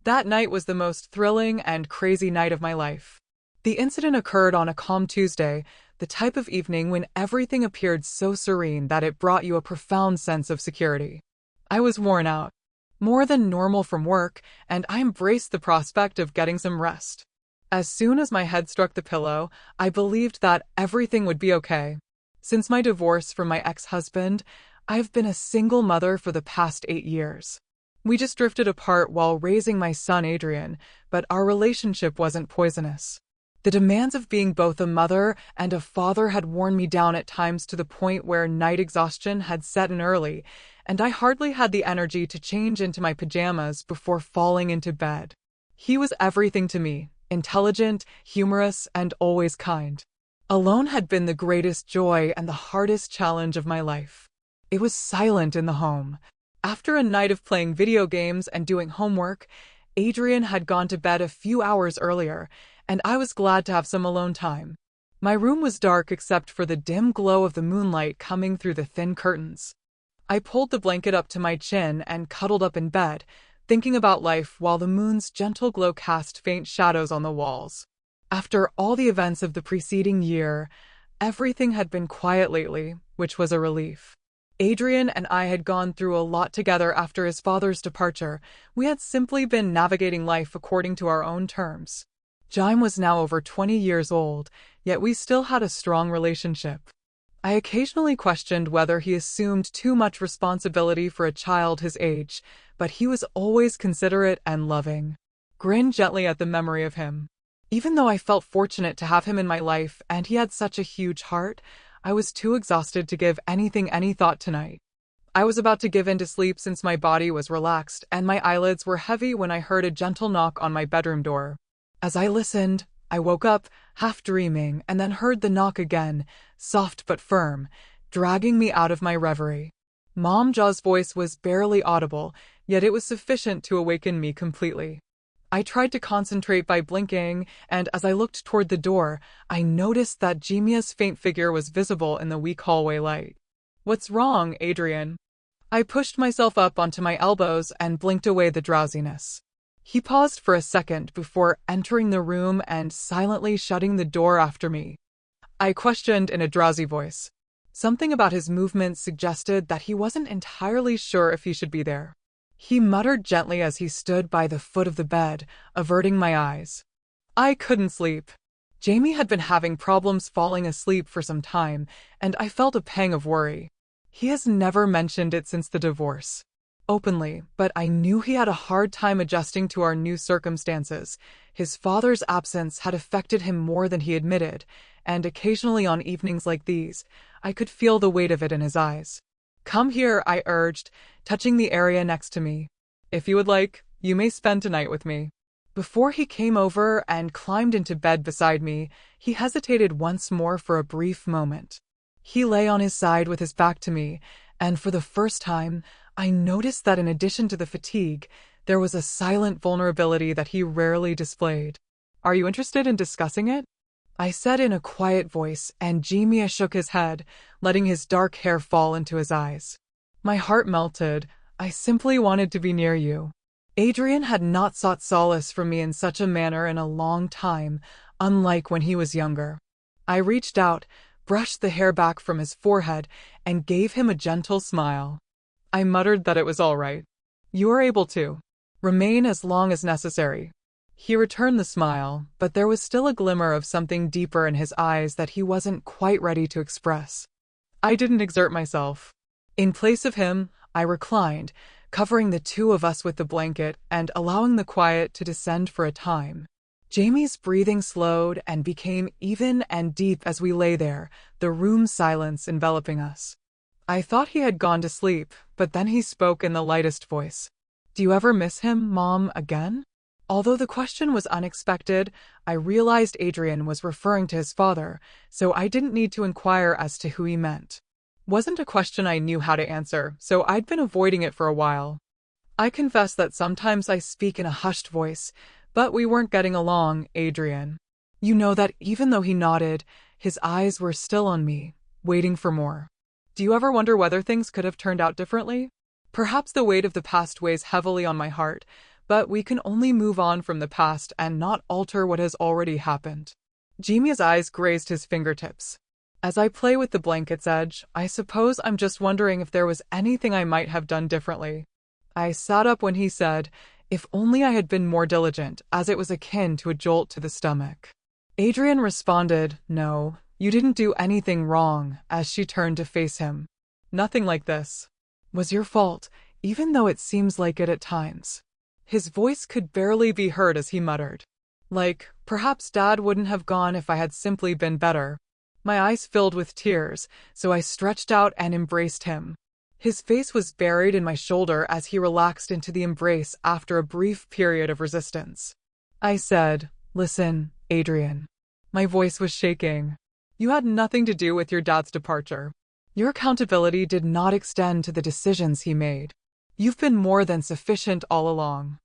That night was the most thrilling and crazy night of my life. The incident occurred on a calm Tuesday, the type of evening when everything appeared so serene that it brought you a profound sense of security. I was worn out, more than normal from work, and I embraced the prospect of getting some rest. As soon as my head struck the pillow, I believed that everything would be okay. Since my divorce from my ex-husband, I've been a single mother for the past 8 years. We just drifted apart while raising my son Adrien, but our relationship wasn't poisonous. The demands of being both a mother and a father had worn me down at times to the point where night exhaustion had set in early, and I hardly had the energy to change into my pajamas before falling into bed. He was everything to me, intelligent, humorous, and always kind. Alone had been the greatest joy and the hardest challenge of my life. It was silent in the home. After a night of playing video games and doing homework, Adrien had gone to bed a few hours earlier, and I was glad to have some alone time. My room was dark except for the dim glow of the moonlight coming through the thin curtains. I pulled the blanket up to my chin and cuddled up in bed, thinking about life while the moon's gentle glow cast faint shadows on the walls. After all the events of the preceding year, everything had been quiet lately, which was a relief. Adrien and I had gone through a lot together after his father's departure. We had simply been navigating life according to our own terms. Jaime was now over 20 years old, yet we still had a strong relationship. I occasionally questioned whether he assumed too much responsibility for a child his age, but he was always considerate and loving. Grinned gently at the memory of him. Even though I felt fortunate to have him in my life and he had such a huge heart, I was too exhausted to give anything any thought tonight. I was about to give in to sleep since my body was relaxed and my eyelids were heavy when I heard a gentle knock on my bedroom door. As I listened, I woke up, half dreaming, and then heard the knock again, soft but firm, dragging me out of my reverie. Mom Jaw's voice was barely audible, yet it was sufficient to awaken me completely. I tried to concentrate by blinking, and as I looked toward the door, I noticed that Jamia's faint figure was visible in the weak hallway light. "What's wrong, Adrien?" I pushed myself up onto my elbows and blinked away the drowsiness. He paused for a second before entering the room and silently shutting the door after me. I questioned in a drowsy voice. Something about his movements suggested that he wasn't entirely sure if he should be there. He muttered gently as he stood by the foot of the bed, averting my eyes. I couldn't sleep. Jamie had been having problems falling asleep for some time, and I felt a pang of worry. He has never mentioned it since the divorce. Openly, but I knew he had a hard time adjusting to our new circumstances. His father's absence had affected him more than he admitted, and occasionally on evenings like these, I could feel the weight of it in his eyes. "Come here," I urged, touching the area next to me. "If you would like, you may spend tonight with me." Before he came over and climbed into bed beside me, he hesitated once more for a brief moment. He lay on his side with his back to me, and for the first time, I noticed that in addition to the fatigue, there was a silent vulnerability that he rarely displayed. "Are you interested in discussing it?" I said in a quiet voice, and Jamie shook his head, letting his dark hair fall into his eyes. My heart melted. I simply wanted to be near you. Adrien had not sought solace from me in such a manner in a long time, unlike when he was younger. I reached out, brushed the hair back from his forehead, and gave him a gentle smile. I muttered that it was all right. "You are able to remain as long as necessary." He returned the smile, but there was still a glimmer of something deeper in his eyes that he wasn't quite ready to express. I didn't exert myself. In place of him, I reclined, covering the two of us with the blanket and allowing the quiet to descend for a time. Jamie's breathing slowed and became even and deep as we lay there, the room's silence enveloping us. I thought he had gone to sleep, but then he spoke in the lightest voice. "Do you ever miss him, Mom, again?" Although the question was unexpected, I realized Adrien was referring to his father, so I didn't need to inquire as to who he meant. Wasn't a question I knew how to answer, so I'd been avoiding it for a while. I confess that sometimes I speak in a hushed voice, but we weren't getting along, Adrien. You know that even though he nodded, his eyes were still on me, waiting for more. Do you ever wonder whether things could have turned out differently? Perhaps the weight of the past weighs heavily on my heart, but we can only move on from the past and not alter what has already happened. Jimia's eyes grazed his fingertips. As I play with the blanket's edge, I suppose I'm just wondering if there was anything I might have done differently. I sat up when he said, if only I had been more diligent, as it was akin to a jolt to the stomach. Adrien responded, no, you didn't do anything wrong, as she turned to face him. Nothing like this was your fault, even though it seems like it at times. His voice could barely be heard as he muttered. Like, perhaps Dad wouldn't have gone if I had simply been better. My eyes filled with tears, so I stretched out and embraced him. His face was buried in my shoulder as he relaxed into the embrace after a brief period of resistance. I said, listen, Adrien. My voice was shaking. You had nothing to do with your dad's departure. Your accountability did not extend to the decisions he made. You've been more than sufficient all along.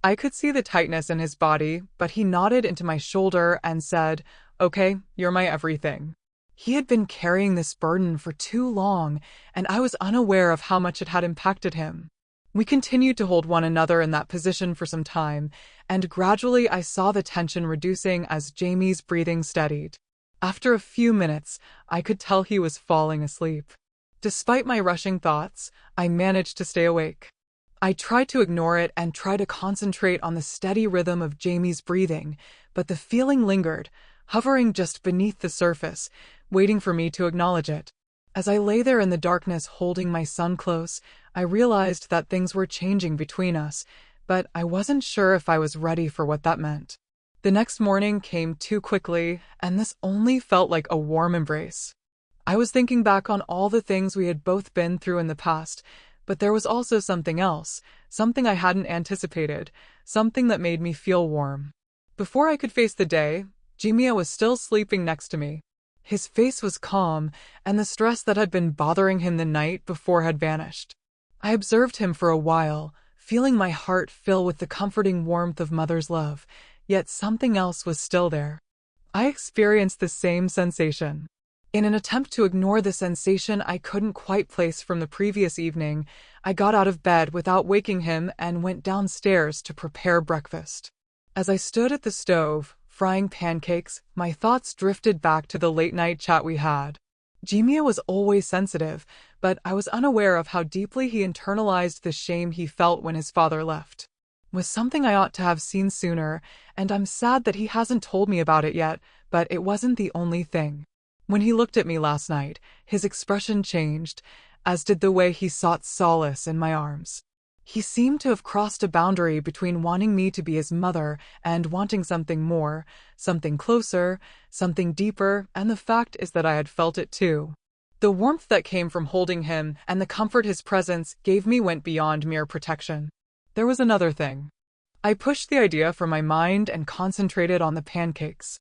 I could see the tightness in his body, but he nodded into my shoulder and said, okay, you're my everything. He had been carrying this burden for too long, and I was unaware of how much it had impacted him. We continued to hold one another in that position for some time, and gradually I saw the tension reducing as Jamie's breathing steadied. After a few minutes, I could tell he was falling asleep. Despite my rushing thoughts, I managed to stay awake. I tried to ignore it and try to concentrate on the steady rhythm of Jamie's breathing, but the feeling lingered, hovering just beneath the surface, waiting for me to acknowledge it. As I lay there in the darkness holding my son close, I realized that things were changing between us, but I wasn't sure if I was ready for what that meant. The next morning came too quickly, and this only felt like a warm embrace. I was thinking back on all the things we had both been through in the past, but there was also something else, something I hadn't anticipated, something that made me feel warm. Before I could face the day, Jimia was still sleeping next to me. His face was calm, and the stress that had been bothering him the night before had vanished. I observed him for a while, feeling my heart fill with the comforting warmth of mother's love, yet something else was still there. I experienced the same sensation. In an attempt to ignore the sensation I couldn't quite place from the previous evening, I got out of bed without waking him and went downstairs to prepare breakfast. As I stood at the stove, frying pancakes, my thoughts drifted back to the late-night chat we had. Jimia was always sensitive, but I was unaware of how deeply he internalized the shame he felt when his father left. It was something I ought to have seen sooner, and I'm sad that he hasn't told me about it yet, but it wasn't the only thing. When he looked at me last night, his expression changed, as did the way he sought solace in my arms. He seemed to have crossed a boundary between wanting me to be his mother and wanting something more, something closer, something deeper, and the fact is that I had felt it too. The warmth that came from holding him and the comfort his presence gave me went beyond mere protection. There was another thing. I pushed the idea from my mind and concentrated on the pancakes.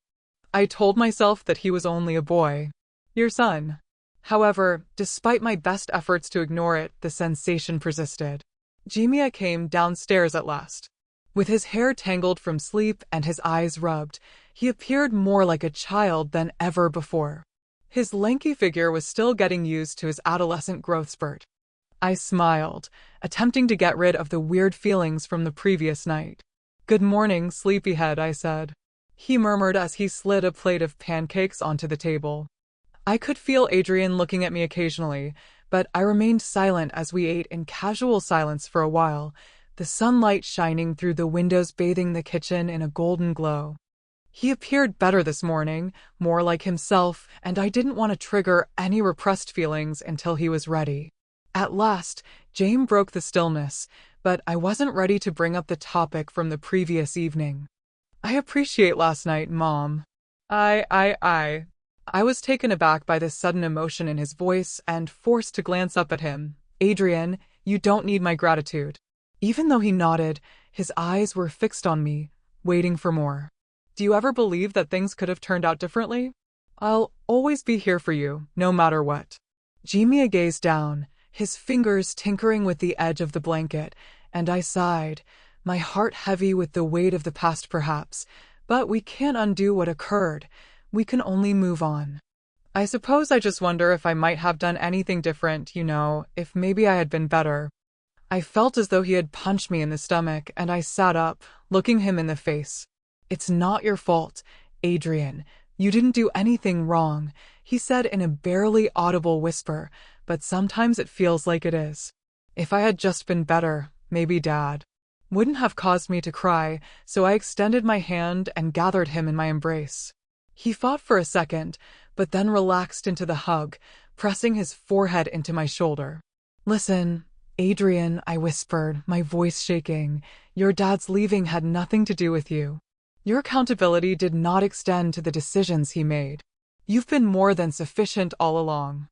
I told myself that he was only a boy. Your son. However, despite my best efforts to ignore it, the sensation persisted. Jimia came downstairs at last. With his hair tangled from sleep and his eyes rubbed, he appeared more like a child than ever before. His lanky figure was still getting used to his adolescent growth spurt. I smiled, attempting to get rid of the weird feelings from the previous night. Good morning, sleepyhead, I said. He murmured as he slid a plate of pancakes onto the table. I could feel Adrien looking at me occasionally, but I remained silent as we ate in casual silence for a while, the sunlight shining through the windows bathing the kitchen in a golden glow. He appeared better this morning, more like himself, and I didn't want to trigger any repressed feelings until he was ready. At last, Jane broke the stillness, but I wasn't ready to bring up the topic from the previous evening. I appreciate last night, Mom. I was taken aback by this sudden emotion in his voice and forced to glance up at him. Adrien, you don't need my gratitude. Even though he nodded, his eyes were fixed on me, waiting for more. Do you ever believe that things could have turned out differently? I'll always be here for you, no matter what. Jimia gazed down, his fingers tinkering with the edge of the blanket, and I sighed, my heart heavy with the weight of the past perhaps, but we can't undo what occurred. We can only move on. I suppose I just wonder if I might have done anything different, if maybe I had been better. I felt as though he had punched me in the stomach, and I sat up, looking him in the face. "It's not your fault, Adrien. You didn't do anything wrong," he said in a barely audible whisper, but sometimes it feels like it is. If I had just been better, maybe Dad wouldn't have caused me to cry, so I extended my hand and gathered him in my embrace. He fought for a second, but then relaxed into the hug, pressing his forehead into my shoulder. "Listen, Adrien," I whispered, my voice shaking, "your dad's leaving had nothing to do with you. Your accountability did not extend to the decisions he made. You've been more than sufficient all along."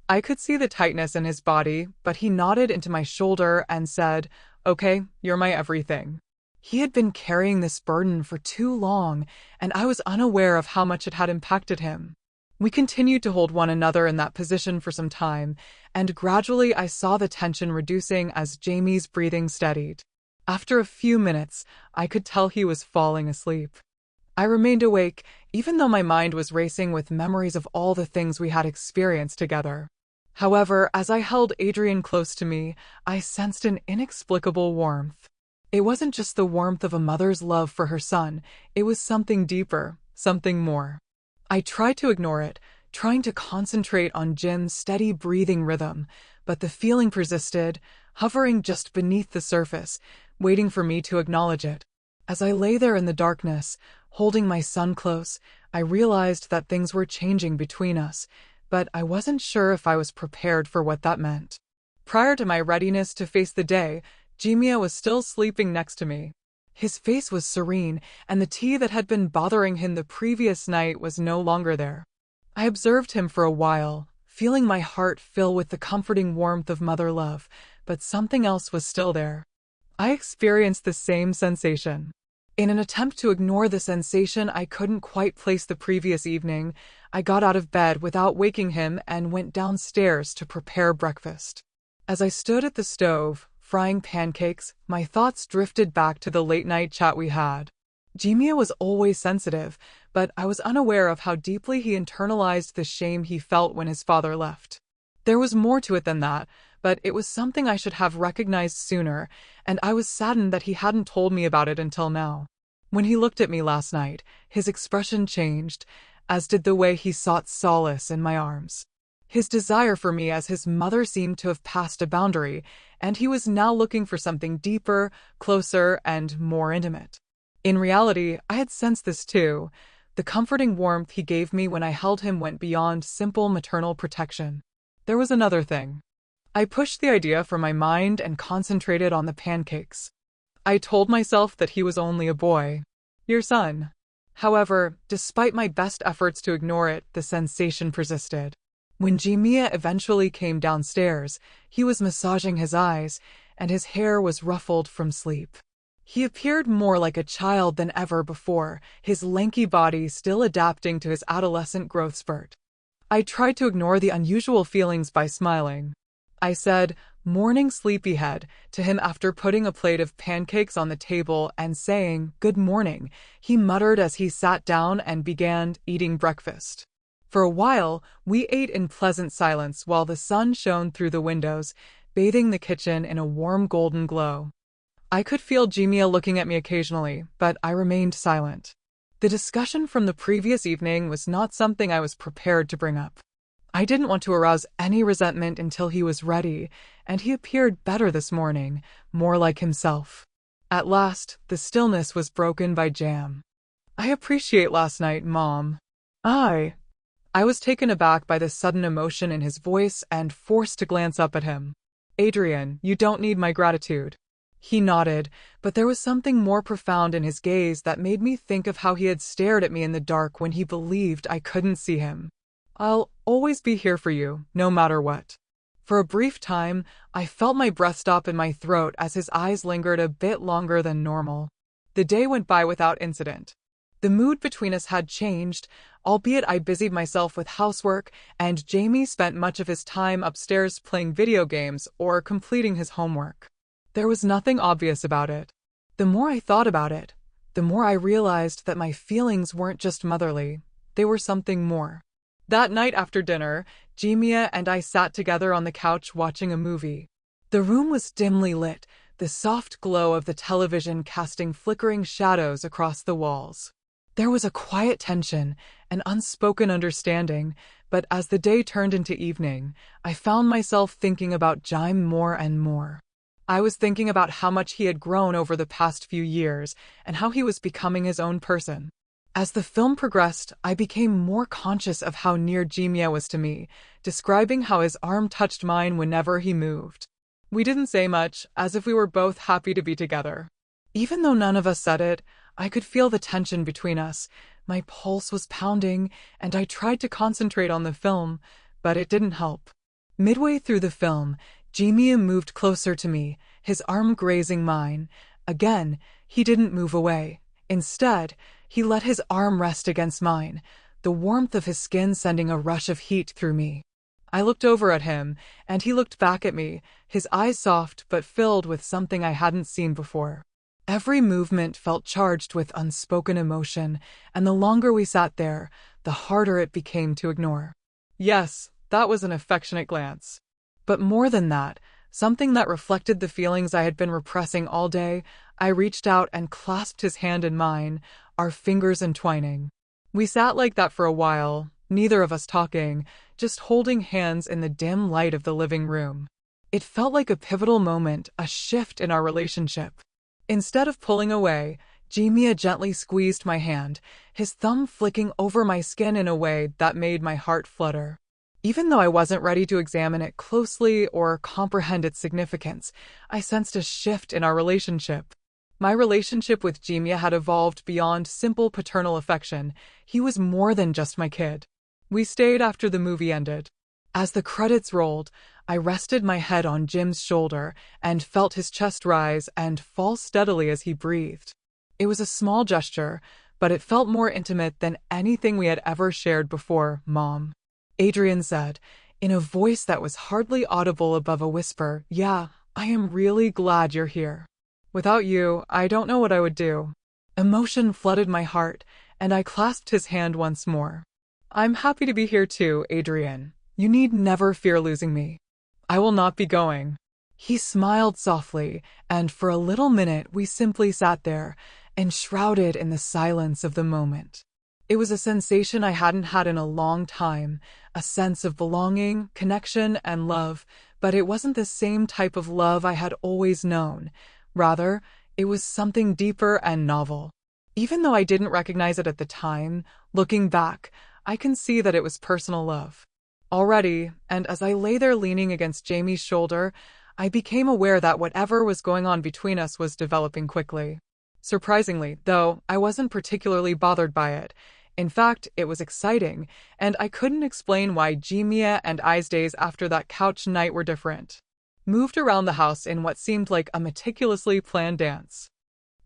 I could see the tightness in his body, but he nodded into my shoulder and said, "Okay, you're my everything." He had been carrying this burden for too long, and I was unaware of how much it had impacted him. We continued to hold one another in that position for some time, and gradually I saw the tension reducing as Jamie's breathing steadied. After a few minutes, I could tell he was falling asleep. I remained awake, even though my mind was racing with memories of all the things we had experienced together. However, as I held Adrien close to me, I sensed an inexplicable warmth. It wasn't just the warmth of a mother's love for her son, it was something deeper, something more. I tried to ignore it, trying to concentrate on Jim's steady breathing rhythm, but the feeling persisted, hovering just beneath the surface, waiting for me to acknowledge it. As I lay there in the darkness, holding my son close, I realized that things were changing between us, but I wasn't sure if I was prepared for what that meant. Prior to my readiness to face the day, Jimia was still sleeping next to me. His face was serene, and the tea that had been bothering him the previous night was no longer there. I observed him for a while, feeling my heart fill with the comforting warmth of mother love, but something else was still there. I experienced the same sensation. In an attempt to ignore the sensation I couldn't quite place the previous evening, I got out of bed without waking him and went downstairs to prepare breakfast. As I stood at the stove, frying pancakes, my thoughts drifted back to the late-night chat we had. Jimia was always sensitive, but I was unaware of how deeply he internalized the shame he felt when his father left. There was more to it than that, but it was something I should have recognized sooner, and I was saddened that he hadn't told me about it until now. When he looked at me last night, his expression changed, as did the way he sought solace in my arms. His desire for me as his mother seemed to have passed a boundary, and he was now looking for something deeper, closer, and more intimate. In reality, I had sensed this too. The comforting warmth he gave me when I held him went beyond simple maternal protection. There was another thing. I pushed the idea from my mind and concentrated on the pancakes. I told myself that he was only a boy. Your son. However, despite my best efforts to ignore it, the sensation persisted. When Jimia eventually came downstairs, he was massaging his eyes, and his hair was ruffled from sleep. He appeared more like a child than ever before, his lanky body still adapting to his adolescent growth spurt. I tried to ignore the unusual feelings by smiling. I said, "Morning, sleepyhead," to him after putting a plate of pancakes on the table and saying, "Good morning," he muttered as he sat down and began eating breakfast. For a while, we ate in pleasant silence while the sun shone through the windows, bathing the kitchen in a warm golden glow. I could feel Jimia looking at me occasionally, but I remained silent. The discussion from the previous evening was not something I was prepared to bring up. I didn't want to arouse any resentment until he was ready, and he appeared better this morning, more like himself. At last, the stillness was broken by Jam. "I appreciate last night, Mom." I was taken aback by the sudden emotion in his voice and forced to glance up at him. "Adrien, you don't need my gratitude." He nodded, but there was something more profound in his gaze that made me think of how he had stared at me in the dark when he believed I couldn't see him. "I'll always be here for you, no matter what." For a brief time, I felt my breath stop in my throat as his eyes lingered a bit longer than normal. The day went by without incident. The mood between us had changed, albeit I busied myself with housework, and Jamie spent much of his time upstairs playing video games or completing his homework. There was nothing obvious about it. The more I thought about it, the more I realized that my feelings weren't just motherly, they were something more. That night after dinner, Jimia and I sat together on the couch watching a movie. The room was dimly lit, the soft glow of the television casting flickering shadows across the walls. There was a quiet tension, an unspoken understanding, but as the day turned into evening, I found myself thinking about Jaime more and more. I was thinking about how much he had grown over the past few years and how he was becoming his own person. As the film progressed, I became more conscious of how near Jaime was to me, describing how his arm touched mine whenever he moved. We didn't say much, as if we were both happy to be together. Even though none of us said it, I could feel the tension between us. My pulse was pounding, and I tried to concentrate on the film, but it didn't help. Midway through the film, Jaime moved closer to me, his arm grazing mine. Again, he didn't move away. Instead, he let his arm rest against mine, the warmth of his skin sending a rush of heat through me. I looked over at him, and he looked back at me, his eyes soft but filled with something I hadn't seen before. Every movement felt charged with unspoken emotion, and the longer we sat there, the harder it became to ignore. Yes, that was an affectionate glance. But more than that, something that reflected the feelings I had been repressing all day. I reached out and clasped his hand in mine, our fingers entwining. We sat like that for a while, neither of us talking, just holding hands in the dim light of the living room. It felt like a pivotal moment, a shift in our relationship. Instead of pulling away, Jaime gently squeezed my hand, his thumb flicking over my skin in a way that made my heart flutter. Even though I wasn't ready to examine it closely or comprehend its significance, I sensed a shift in our relationship. My relationship with Jaime had evolved beyond simple paternal affection. He was more than just my kid. We stayed after the movie ended. As the credits rolled, I rested my head on Jim's shoulder and felt his chest rise and fall steadily as he breathed. It was a small gesture, but it felt more intimate than anything we had ever shared before, Mom. Adrien said, in a voice that was hardly audible above a whisper, "Yeah, I am really glad you're here. Without you, I don't know what I would do." Emotion flooded my heart, and I clasped his hand once more. "I'm happy to be here too, Adrien. You need never fear losing me. I will not be going." He smiled softly, and for a little minute we simply sat there, enshrouded in the silence of the moment. It was a sensation I hadn't had in a long time, a sense of belonging, connection, and love, but it wasn't the same type of love I had always known. Rather, it was something deeper and novel. Even though I didn't recognize it at the time, looking back, I can see that it was personal love. Already, and as I lay there leaning against Jaime's shoulder, I became aware that whatever was going on between us was developing quickly. Surprisingly, though, I wasn't particularly bothered by it. In fact, it was exciting, and I couldn't explain why Jaime and I's days after that couch night were different. Moved around the house in what seemed like a meticulously planned dance.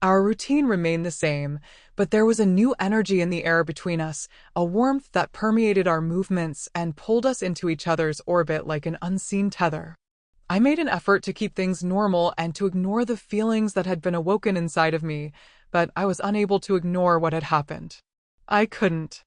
Our routine remained the same, but there was a new energy in the air between us, a warmth that permeated our movements and pulled us into each other's orbit like an unseen tether. I made an effort to keep things normal and to ignore the feelings that had been awoken inside of me, but I was unable to ignore what had happened. I couldn't.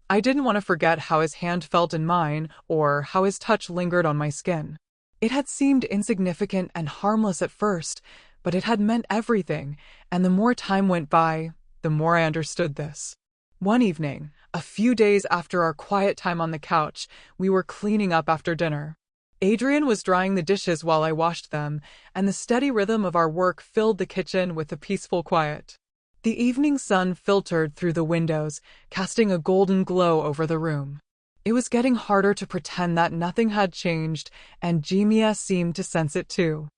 I didn't want to forget how his hand felt in mine, or how his touch lingered on my skin. It had seemed insignificant and harmless at first, but it had meant everything, and the more time went by, the more I understood this. One evening, a few days after our quiet time on the couch, we were cleaning up after dinner. Adrien was drying the dishes while I washed them, and the steady rhythm of our work filled the kitchen with a peaceful quiet. The evening sun filtered through the windows, casting a golden glow over the room. It was getting harder to pretend that nothing had changed, and Jaime seemed to sense it too.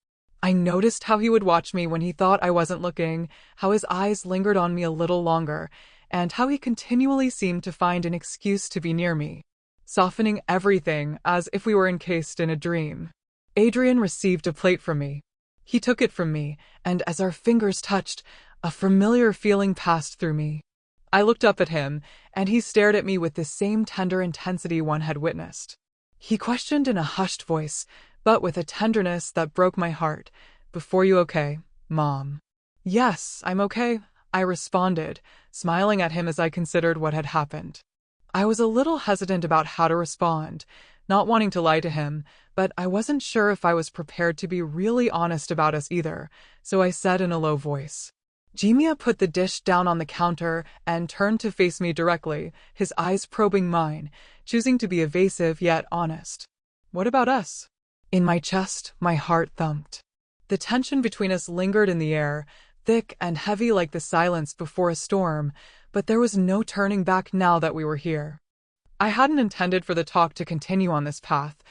I noticed how he would watch me when he thought I wasn't looking, how his eyes lingered on me a little longer, and how he continually seemed to find an excuse to be near me, softening everything as if we were encased in a dream. Adrien received a plate from me. He took it from me, and as our fingers touched, a familiar feeling passed through me. I looked up at him, and he stared at me with the same tender intensity one had witnessed. He questioned in a hushed voice, but with a tenderness that broke my heart, "Before you okay, Mom?" "Yes, I'm okay," I responded, smiling at him as I considered what had happened. I was a little hesitant about how to respond. not wanting to lie to him, but I wasn't sure if I was prepared to be really honest about us either, so I said in a low voice. Jimia put the dish down on the counter and turned to face me directly, his eyes probing mine, choosing to be evasive yet honest. What about us? In my chest, my heart thumped. The tension between us lingered in the air, thick and heavy like the silence before a storm, but there was no turning back now that we were here. I hadn't intended for the talk to continue on this path.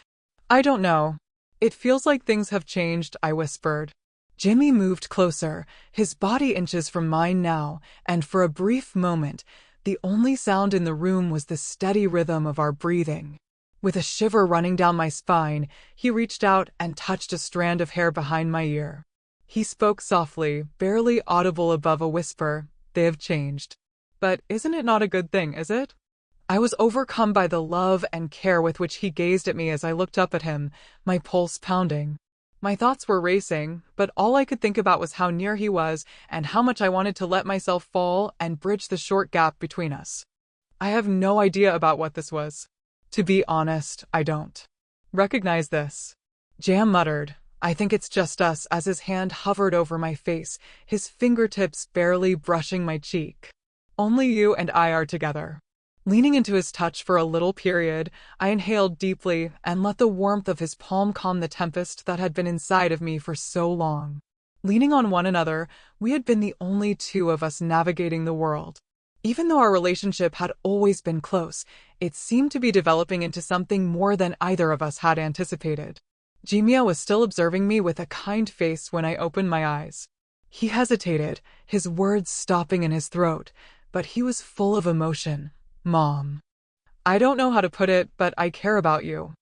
I don't know. It feels like things have changed, I whispered. Jimmy moved closer, his body inches from mine now, and for a brief moment, the only sound in the room was the steady rhythm of our breathing. With a shiver running down my spine, he reached out and touched a strand of hair behind my ear. He spoke softly, barely audible above a whisper. They have changed. But isn't it not a good thing, is it? I was overcome by the love and care with which he gazed at me as I looked up at him, my pulse pounding. My thoughts were racing, but all I could think about was how near he was and how much I wanted to let myself fall and bridge the short gap between us. I have no idea about what this was. To be honest, I don't recognize this. Jam muttered, I think it's just us, as his hand hovered over my face, his fingertips barely brushing my cheek. Only you and I are together. Leaning into his touch for a little period, I inhaled deeply and let the warmth of his palm calm the tempest that had been inside of me for so long. Leaning on one another, we had been the only two of us navigating the world. Even though our relationship had always been close, it seemed to be developing into something more than either of us had anticipated. Jimia was still observing me with a kind face when I opened my eyes. He hesitated, his words stopping in his throat, but he was full of emotion. Mom. I don't know how to put it, but I care about you.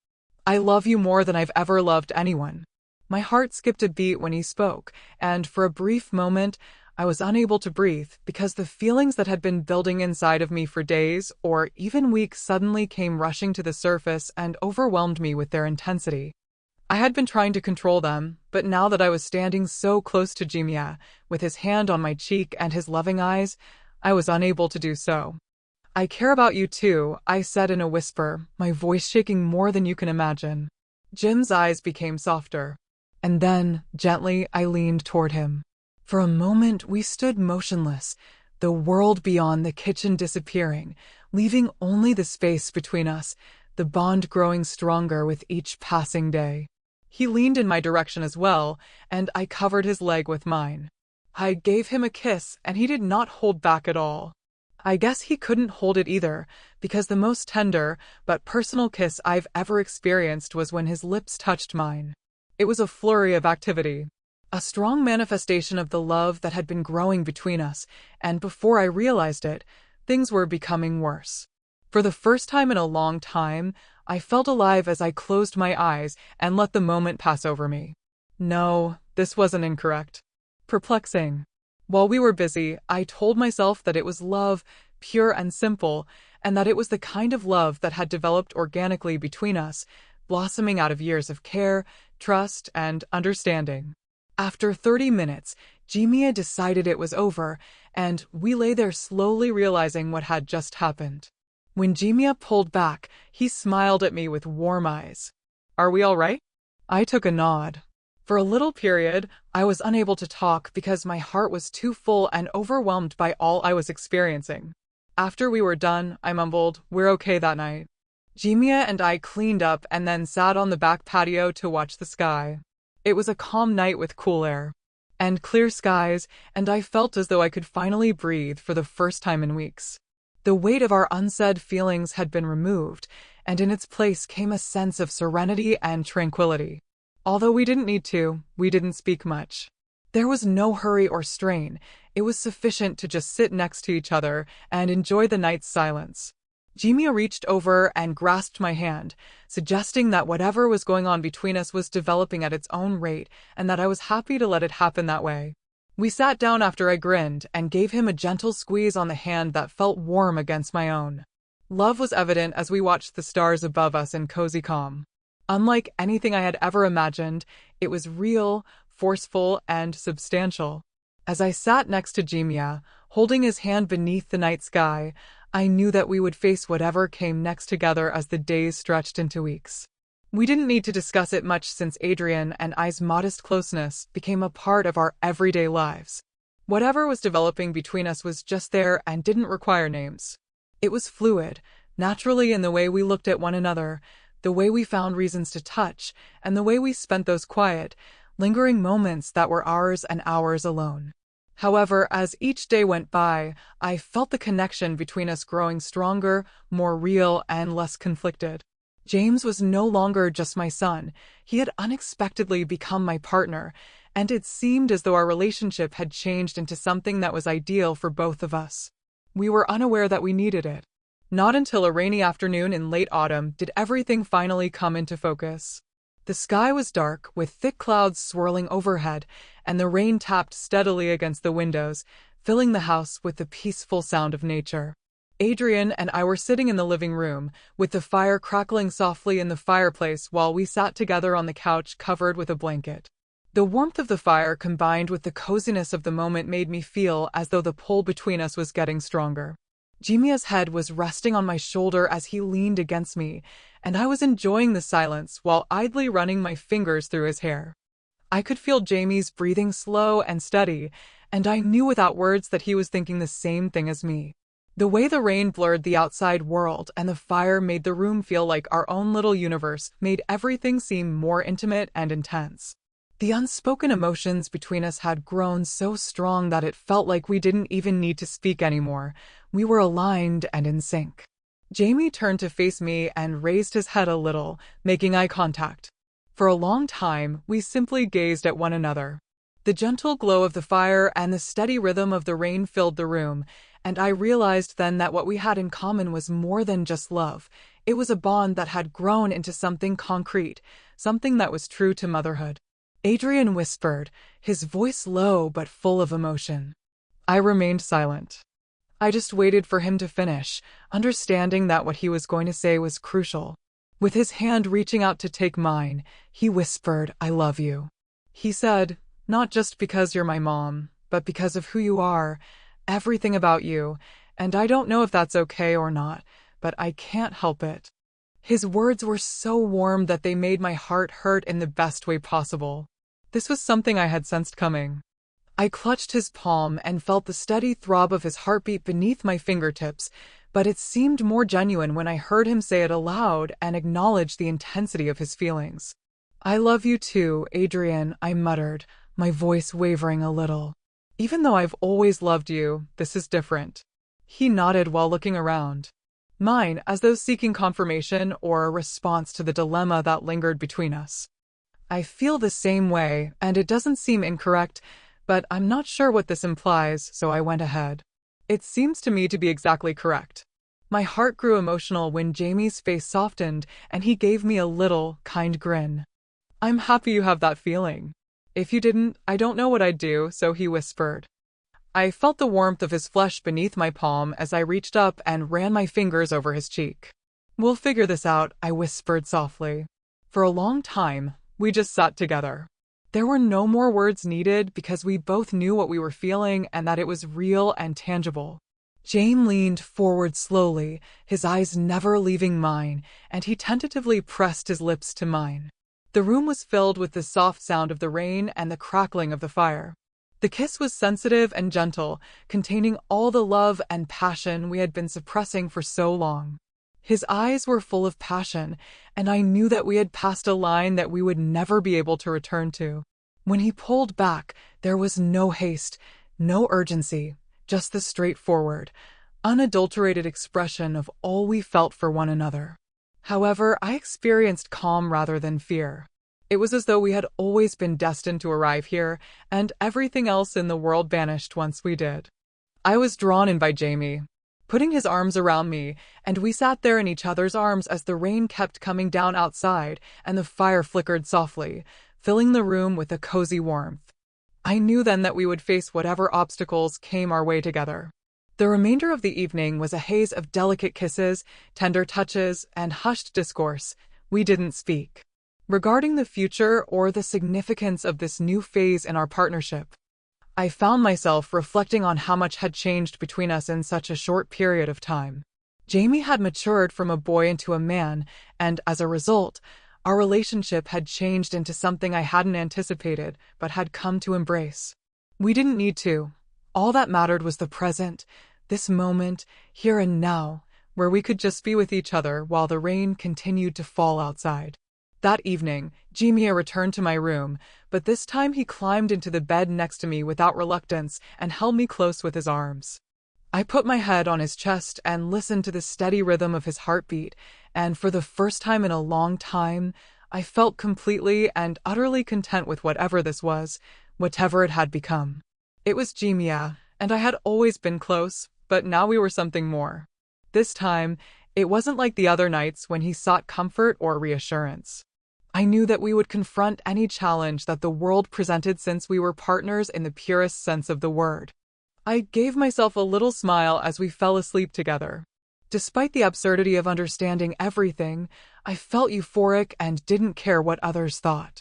I love you more than I've ever loved anyone. My heart skipped a beat when he spoke, and for a brief moment, I was unable to breathe because the feelings that had been building inside of me for days or even weeks suddenly came rushing to the surface and overwhelmed me with their intensity. I had been trying to control them, but now that I was standing so close to Jimia, with his hand on my cheek and his loving eyes, I was unable to do so. I care about you too, I said in a whisper, my voice shaking more than you can imagine. Jim's eyes became softer. And then, gently, I leaned toward him. For a moment, we stood motionless, the world beyond the kitchen disappearing, leaving only the space between us, the bond growing stronger with each passing day. He leaned in my direction as well, and I covered his leg with mine. I gave him a kiss, and he did not hold back at all. I guess he couldn't hold it either, because the most tender but personal kiss I've ever experienced was when his lips touched mine. It was a flurry of activity, a strong manifestation of the love that had been growing between us, and before I realized it, things were becoming worse. For the first time in a long time, I felt alive as I closed my eyes and let the moment pass over me. No, this wasn't incorrect. Perplexing. While we were busy, I told myself that it was love, pure and simple, and that it was the kind of love that had developed organically between us, blossoming out of years of care, trust, and understanding. After 30 minutes, Jimia decided it was over, and we lay there slowly realizing what had just happened. When Jimia pulled back, he smiled at me with warm eyes. Are we all right? I took a nod. For a little period, I was unable to talk because my heart was too full and overwhelmed by all I was experiencing. After we were done, I mumbled, "We're okay that night." Jimia and I cleaned up and then sat on the back patio to watch the sky. It was a calm night with cool air and clear skies, and I felt as though I could finally breathe for the first time in weeks. The weight of our unsaid feelings had been removed, and in its place came a sense of serenity and tranquility. Although we didn't need to, we didn't speak much. There was no hurry or strain. It was sufficient to just sit next to each other and enjoy the night's silence. Jimia reached over and grasped my hand, suggesting that whatever was going on between us was developing at its own rate and that I was happy to let it happen that way. We sat down after I grinned and gave him a gentle squeeze on the hand that felt warm against my own. Love was evident as we watched the stars above us in cozy calm. Unlike anything I had ever imagined, it was real, forceful, and substantial. As I sat next to Jimia, holding his hand beneath the night sky, I knew that we would face whatever came next together as the days stretched into weeks. We didn't need to discuss it much since Adrien and I's modest closeness became a part of our everyday lives. Whatever was developing between us was just there and didn't require names. It was fluid, naturally in the way we looked at one another, the way we found reasons to touch, and the way we spent those quiet, lingering moments that were ours and ours alone. However, as each day went by, I felt the connection between us growing stronger, more real, and less conflicted. James was no longer just my son. He had unexpectedly become my partner, and it seemed as though our relationship had changed into something that was ideal for both of us. We were unaware that we needed it. Not until a rainy afternoon in late autumn did everything finally come into focus. The sky was dark, with thick clouds swirling overhead, and the rain tapped steadily against the windows, filling the house with the peaceful sound of nature. Adrien and I were sitting in the living room, with the fire crackling softly in the fireplace while we sat together on the couch covered with a blanket. The warmth of the fire combined with the coziness of the moment made me feel as though the pull between us was getting stronger. Jimia's head was resting on my shoulder as he leaned against me, and I was enjoying the silence while idly running my fingers through his hair. I could feel Jamie's breathing slow and steady, and I knew without words that he was thinking the same thing as me. The way the rain blurred the outside world and the fire made the room feel like our own little universe made everything seem more intimate and intense. The unspoken emotions between us had grown so strong that it felt like we didn't even need to speak anymore. We were aligned and in sync. Jamie turned to face me and raised his head a little, making eye contact. For a long time, we simply gazed at one another. The gentle glow of the fire and the steady rhythm of the rain filled the room, and I realized then that what we had in common was more than just love. It was a bond that had grown into something concrete, something that was true to motherhood. Adrien whispered, his voice low but full of emotion. I remained silent. I just waited for him to finish, understanding that what he was going to say was crucial. With his hand reaching out to take mine, he whispered, I love you. He said, not just because you're my mom, but because of who you are, everything about you, and I don't know if that's okay or not, but I can't help it. His words were so warm that they made my heart hurt in the best way possible. This was something I had sensed coming. I clutched his palm and felt the steady throb of his heartbeat beneath my fingertips, but it seemed more genuine when I heard him say it aloud and acknowledge the intensity of his feelings. I love you too, Adrien, I muttered, my voice wavering a little. Even though I've always loved you, this is different. He nodded while looking around. Mine, as though seeking confirmation or a response to the dilemma that lingered between us. I feel the same way, and it doesn't seem incorrect, but I'm not sure what this implies, so I went ahead. It seems to me to be exactly correct. My heart grew emotional when Jamie's face softened and he gave me a little, kind grin. I'm happy you have that feeling. If you didn't, I don't know what I'd do, so he whispered. I felt the warmth of his flesh beneath my palm as I reached up and ran my fingers over his cheek. We'll figure this out, I whispered softly. For a long time, we just sat together. There were no more words needed because we both knew what we were feeling and that it was real and tangible. James leaned forward slowly, his eyes never leaving mine, and he tentatively pressed his lips to mine. The room was filled with the soft sound of the rain and the crackling of the fire. The kiss was sensitive and gentle, containing all the love and passion we had been suppressing for so long. His eyes were full of passion, and I knew that we had passed a line that we would never be able to return to. When he pulled back, there was no haste, no urgency, just the straightforward, unadulterated expression of all we felt for one another. However, I experienced calm rather than fear. It was as though we had always been destined to arrive here, and everything else in the world vanished once we did. I was drawn in by Jamie, putting his arms around me, and we sat there in each other's arms as the rain kept coming down outside and the fire flickered softly, filling the room with a cozy warmth. I knew then that we would face whatever obstacles came our way together. The remainder of the evening was a haze of delicate kisses, tender touches, and hushed discourse. We didn't speak regarding the future or the significance of this new phase in our partnership. I found myself reflecting on how much had changed between us in such a short period of time. Jamie had matured from a boy into a man, and as a result, our relationship had changed into something I hadn't anticipated but had come to embrace. We didn't need to. All that mattered was the present, this moment, here and now, where we could just be with each other while the rain continued to fall outside. That evening, Jamie returned to my room, but this time he climbed into the bed next to me without reluctance and held me close with his arms. I put my head on his chest and listened to the steady rhythm of his heartbeat, and for the first time in a long time, I felt completely and utterly content with whatever this was, whatever it had become. It was Jamie, and I had always been close, but now we were something more. This time, it wasn't like the other nights when he sought comfort or reassurance. I knew that we would confront any challenge that the world presented since we were partners in the purest sense of the word. I gave myself a little smile as we fell asleep together. Despite the absurdity of understanding everything, I felt euphoric and didn't care what others thought.